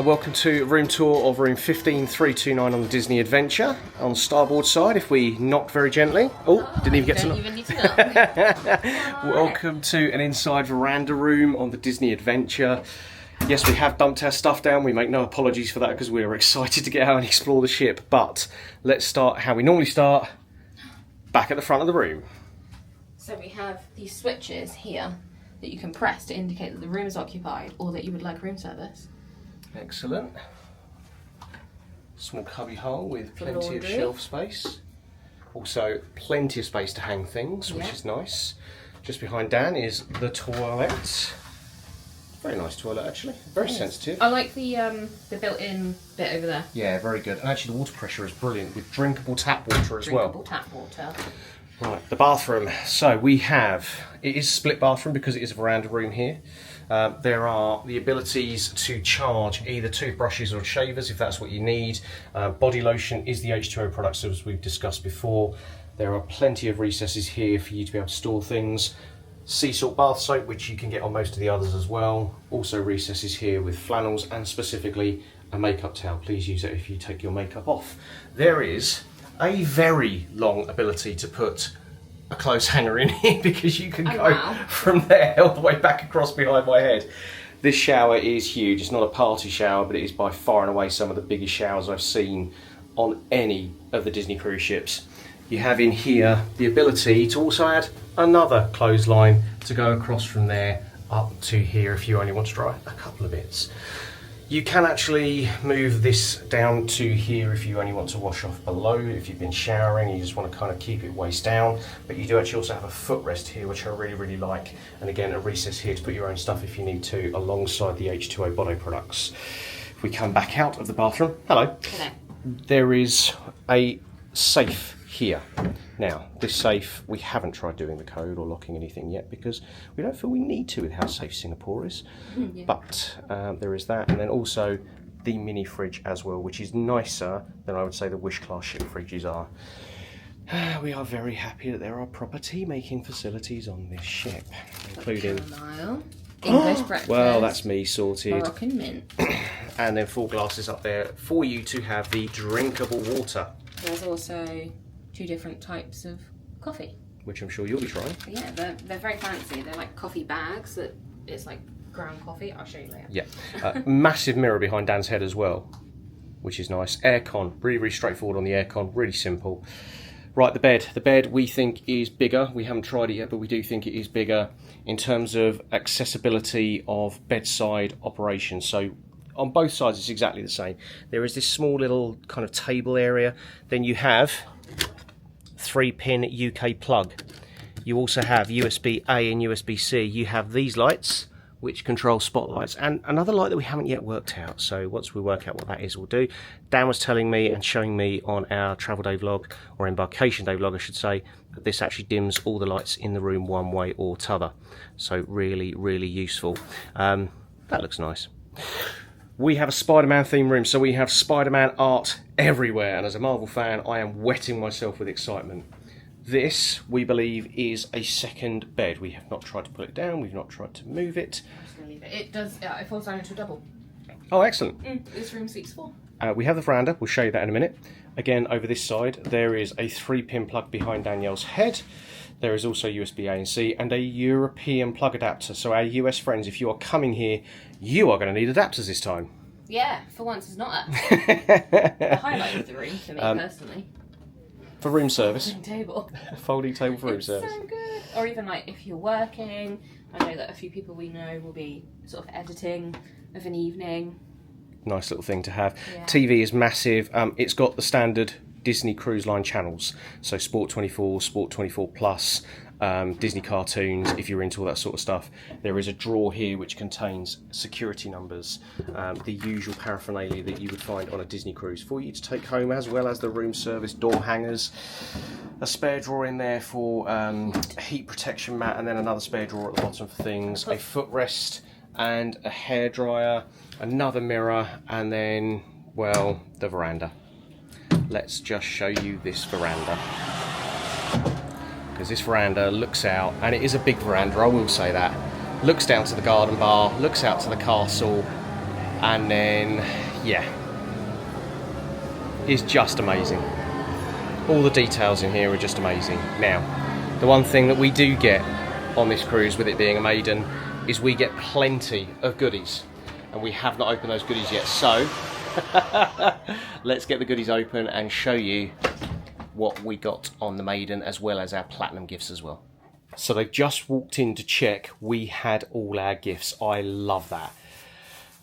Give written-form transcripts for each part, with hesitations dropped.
Welcome to a room tour of room 15329 on the Disney Adventure. On the starboard side, if we knock very gently. Oh, didn't even get to knock. Don't even need to knock. Welcome to an inside veranda room on the Disney Adventure. Yes, we have dumped our stuff down. We make no apologies for that because we are excited to get out and explore the ship. But let's start how we normally start, back at the front of the room. So we have these switches here that you can press to indicate that the room is occupied or that you would like room service. Excellent. Small cubby hole with For plenty of laundry. shelf space. Also plenty of space to hang things, which Yeah. is nice. Just behind Dan is the toilet. Very nice toilet actually. Very sensitive. I like the built-in bit over there. Yeah, very good. And actually the water pressure is brilliant with drinkable tap water as Drinkable well. tap water. Right, the bathroom. So we have, it is a split bathroom because it is a veranda room here. There are the abilities to charge either toothbrushes or shavers if that's what you need. Body lotion is the H2O product, as we've discussed before. There are plenty of recesses here for you to be able to store things. Sea salt bath soap, which you can get on most of the others as well. Also recesses here with flannels and specifically a makeup towel. Please use it if you take your makeup off. There is a very long ability to put a clothes hanger in here because you can go from there all the way back across behind my head. This shower is huge. It's not a party shower, but it is by far and away some of the biggest showers I've seen on any of the Disney cruise ships. You have in here the ability to also add another clothesline to go across from there up to here if you only want to dry a couple of bits. You can actually move this down to here if you only want to wash off below, if you've been showering and you just want to kind of keep it waist down. But you do actually also have a footrest here, which I really, really like. And again, a recess here to put your own stuff if you need to, alongside the H2O Bono products. If we come back out of the bathroom, hello. There is a safe here. Now, this safe, we haven't tried doing the code or locking anything yet because we don't feel we need to with how safe Singapore is. Yeah. But there is that, and then also the mini fridge as well, which is nicer than I would say the Wish class ship fridges are. We are very happy that there are proper tea making facilities on this ship, including Chamomile, English breakfast. well, that's me sorted. Moroccan mint. And then 4 glasses up there for you to have the drinkable water, There's also 2 different types of coffee. which I'm sure you'll be trying. But yeah, they're very fancy. They're like coffee bags that it's like ground coffee. I'll show you later. Yeah, massive mirror behind Dan's head as well, which is nice. Aircon, really, really straightforward on the aircon, really simple. Right, the bed. The bed we think is bigger. We haven't tried it yet, but we do think it is bigger in terms of accessibility of bedside operation. So on both sides, it's exactly the same. There is this small little kind of table area. Then you have 3-pin UK plug. You also have USB-A and USB-C. You have these lights, which control spotlights, and another light that we haven't yet worked out. So once we work out what that is, we'll do. Dan was telling me and showing me on our travel day vlog, or embarkation day vlog I should say, that this actually dims all the lights in the room one way or t'other. So really, really useful. That looks nice. We have a Spider-Man themed room, so we have Spider-Man art everywhere, and as a Marvel fan, I am wetting myself with excitement. This, we believe, is a second bed. We have not tried to put it down, we've not tried to move it. I'm just gonna leave it. It does. It falls down into a double. Oh, excellent. This room seats 4. We have the veranda, we'll show you that in a minute. Again, over this side, there is a 3-pin plug behind Danielle's head. There is also USB-A and C and a European plug adapter. So our US friends, if you are coming here, you are going to need adapters this time. Yeah, for once it's not us. The highlight of the room for me personally. For room service. Folding table. Folding table for room It's service. so good. Or even like if you're working, I know that a few people we know will be sort of editing of an evening. Nice little thing to have. Yeah. TV is massive. It's got the standard Disney Cruise Line channels. So Sport 24, Sport 24 Plus, Disney cartoons, if you're into all that sort of stuff. There is a drawer here which contains security numbers, the usual paraphernalia that you would find on a Disney cruise for you to take home, as well as the room service door hangers. A spare drawer in there for a heat protection mat, and then another spare drawer at the bottom for things, a footrest and a hairdryer, another mirror, and then, well, the veranda. Let's just show you this veranda, because this veranda looks out, and it is a big veranda, I will say that. Looks down to the garden bar, looks out to the castle. And then, yeah, it's just amazing. All the details in here are just amazing. Now, the one thing that we do get on this cruise, with it being a Maiden, is we get plenty of goodies. And we have not opened those goodies yet, so let's get the goodies open and show you what we got on the Maiden, as well as our platinum gifts as well. So they've just walked in to check we had all our gifts. I love that.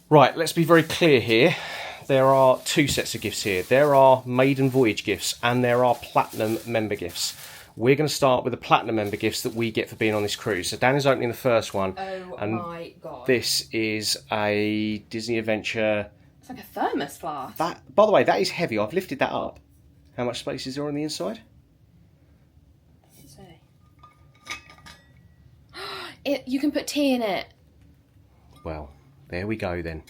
Right, let's be very clear here. There are two sets of gifts here. There are Maiden Voyage gifts and there are Platinum member gifts. We're going to start with the Platinum member gifts that we get for being on this cruise. So Dan is opening the first one. Oh and my god. This is a Disney Adventure. It's like a thermos flask. That, by the way, that is heavy. I've lifted that up. How much space is there on the inside? You can put tea in it. Well, there we go then.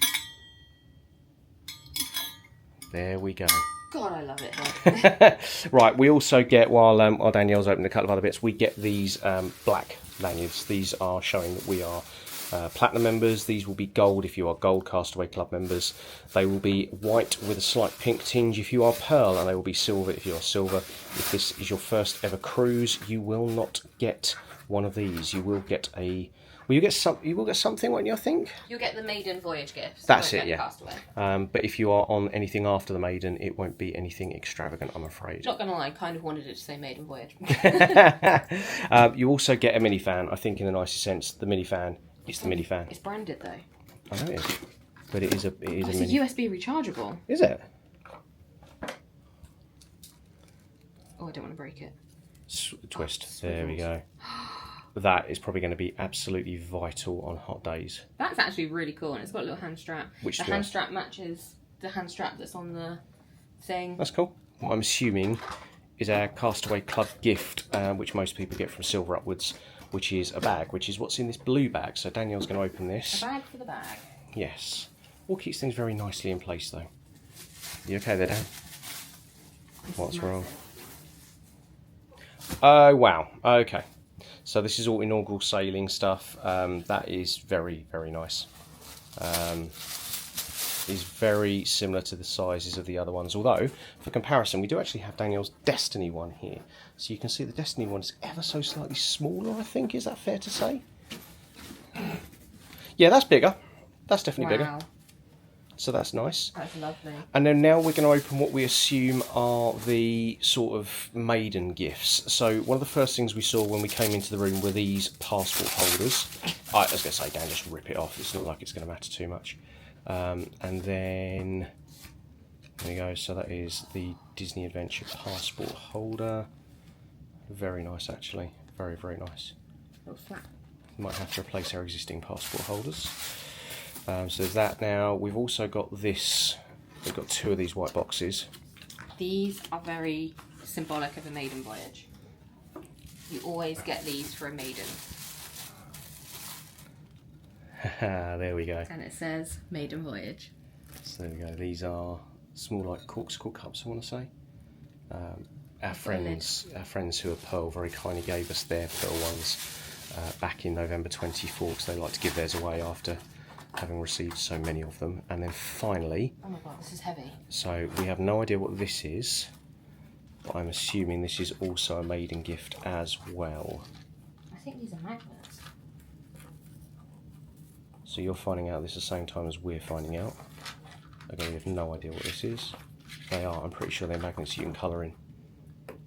There we go. God, I love it here. Right, we also get, while Danielle's opening a couple of other bits, we get these black lanyards. These are showing that we are Platinum members. These will be gold if you are Gold Castaway Club members. They will be white with a slight pink tinge if you are Pearl, and they will be silver if you are Silver. If this is your first ever cruise, you will not get one of these. You will get a... Well, you will get something, won't you, I think? You'll get the Maiden Voyage gifts. That's it, yeah. But if you are on anything after the Maiden, it won't be anything extravagant, I'm afraid. Not gonna lie, I kind of wanted it to say Maiden Voyage. You also get a mini fan, I think in the nicest sense. The mini fan is the mini fan. It's branded though. I know it is. But it is a It's a mini... USB rechargeable. Is it? Oh, I don't want to break it. Twist. There we go. That is probably going to be absolutely vital on hot days. That's actually really cool, and it's got a little hand strap. The hand strap matches the hand strap that's on the thing. That's cool. What I'm assuming is our Castaway Club gift, which most people get from Silver upwards, which is a bag, which is what's in this blue bag. So Danielle's going to open this. A bag for the bag. Yes. All keeps things very nicely in place, though. You okay there, Dan? What's wrong? Oh, wow. Okay. So this is all inaugural sailing stuff. That is very, very nice. Is very similar to the sizes of the other ones. Although, for comparison, we do actually have Danielle's Destiny one here. So you can see the Destiny one is ever so slightly smaller, I think. Is that fair to say? Yeah, that's bigger. That's definitely bigger. So that's nice. That's lovely. And then now we're going to open what we assume are the sort of Maiden gifts. So one of the first things we saw when we came into the room were these passport holders. I was going to say, Dan, just rip it off. It's not like it's going to matter too much. And then, there we go. So that is the Disney Adventure passport holder. Very nice, actually. Very, very nice. Little flap. Might have to replace our existing passport holders. So there's that now. We've also got this. We've got two of these white boxes. These are very symbolic of a maiden voyage. You always get these for a maiden. There we go. And it says maiden voyage. So there we go. These are small, like corkscrew cups, I want to say. Our friends who are Pearl very kindly gave us their Pearl ones back in November 24, because they like to give theirs away after having received so many of them. And then finally, oh my god, this is heavy. So we have no idea what this is, but I'm assuming this is also a maiden gift as well. I think these are magnets. So you're finding out this at the same time as we're finding out. Again, we have no idea what this is. They are, I'm pretty sure they're magnets you can colour in.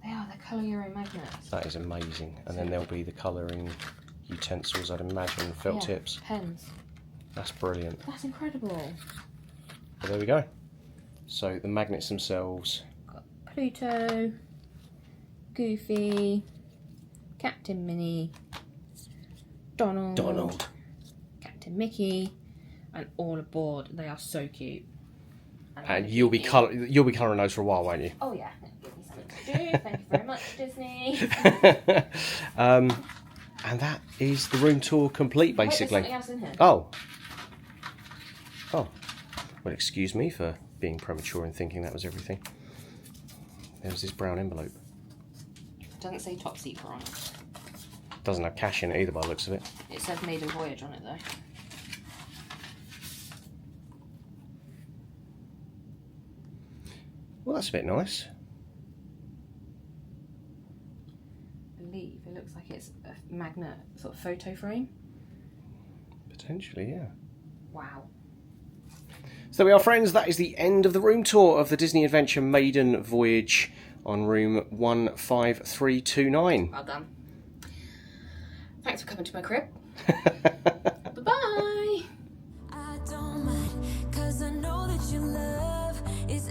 They are, they're colour your own magnets. That is amazing. And then there'll be the colouring utensils, I'd imagine, felt tips. Pens. That's brilliant. That's incredible. But there we go. So the magnets themselves. Got Pluto, Goofy, Captain Minnie, Donald, Captain Mickey, and all aboard. They are so cute. And you'll be colouring those for a while, won't you? Oh yeah. Give me something to do. Thank you very much, Disney. And that is the room tour complete, basically. Wait, there's something else in here. Oh. Well, excuse me for being premature and thinking that was everything. There's this brown envelope. It doesn't say top secret on it. Doesn't have cash in it either by the looks of it. It says maiden voyage on it though. Well, that's a bit nice. I believe it looks like it's a magnet sort of photo frame. Potentially, yeah. Wow. So there we are, friends. That is the end of the room tour of the Disney Adventure Maiden Voyage on room 15329. Well done. Thanks for coming to my crib. Bye-bye. I don't mind, 'cause I know that your love is